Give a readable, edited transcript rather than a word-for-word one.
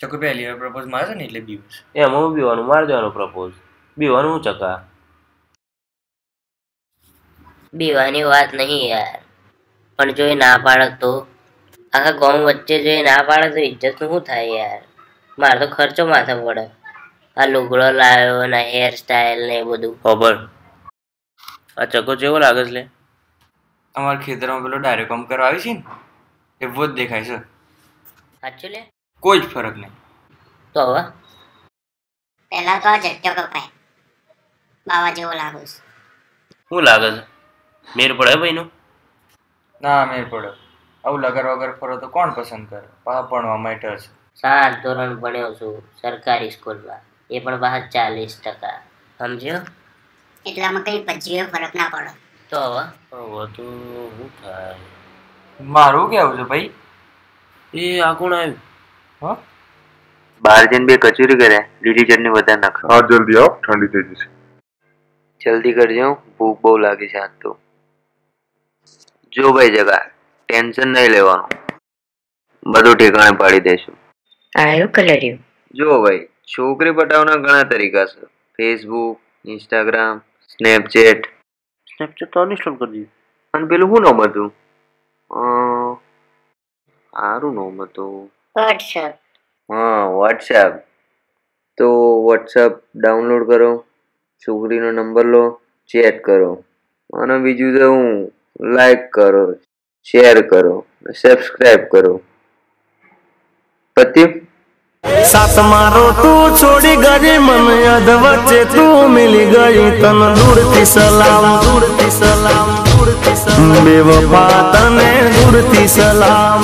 ચકો પહેલી વાર પ્રપોઝ મારે ને એટલે બીવું એમાં હું બીવાનું માર દેવાનું પ્રપોઝ બીવાનું હું ચકા બીવાની વાત નહીં યાર, પણ જો એ ના પાડે તો આખા ગામ વચ્ચે જો એ ના પાડે તો ઇજ્જતનું શું થાય યાર? મારે તો ખર્ચો માથે પડે, આ લુગડો લાવ્યો ને હેર સ્ટાઈલ ને એ બધું. ખબર આ ચકો કેવો લાગે છે લે? અમારા ખેતરમાં પેલો ડાયરેક્ટ કામ કરવા આવી છે ને એવો જ દેખાય છે. સાચું લે? કોઈ જ ફરક નહીં. તો હવે પહેલા તો આ ઝટકો કપાય, બાવા જેવો લાગુ છે. શું લાગે છે? મેર પડે ભાઈનો? ના મેળ પડ્યો. આવું લગર વગર ફરો તો કોણ પસંદ કરે? પાછા ભણવા માટે છે. 7 ધોરણ ભણ્યો છું સરકારી સ્કૂલમાં, એ પણ બહાર 40%. સમજ્યો? એટલામાં કઈ ભજીયો ફરક ના પડે. તો હવે હવે તો શું થાય? મારું કેવું છે ભાઈ? એ આ કોણ આવ્યું? હા બહાર જઈને 2 કચોરી કર્યા, લીલી ચટણી વધારે નાખ. હા જલ્દી આવો, ઠંડી થઈ જશે. જલ્દી કરજો, ભૂખ બહુ લાગી છે આજ તો. જો ભાઈ જગા, ટેન્શન નહીં લેવાનું, બધું ઠેકાણે પાડી દઈશું. આયો કલર્યું. જો ભાઈ, છોકરી પટાવવાના ઘણા તરીકા છે. Facebook, Instagram, Snapchat. સ્નેપચેટ તો અનઇન્સ્ટોલ કરી દીધું. અને પેલું શું નામ હતું? સારું નામ હતું. વોટ્સએપ. હા વોટ્સએપ. તો વોટ્સએપ ડાઉનલોડ કરો, છોકરીનો નંબર લો, ચેટ કરો, અને બીજું તો હું લાઈક કરો, શેર કરો, સબસ્ક્રાઇબ કરો. પત્યું? સાથ મારો તું છોડી ગઈ, મન યાદ વચ્ચે તું મિલી ગઈ, તન દૂરથી સલામ, દૂરથી સલામ, દૂરથી સલામ, બેવફા તને દૂરથી સલામ.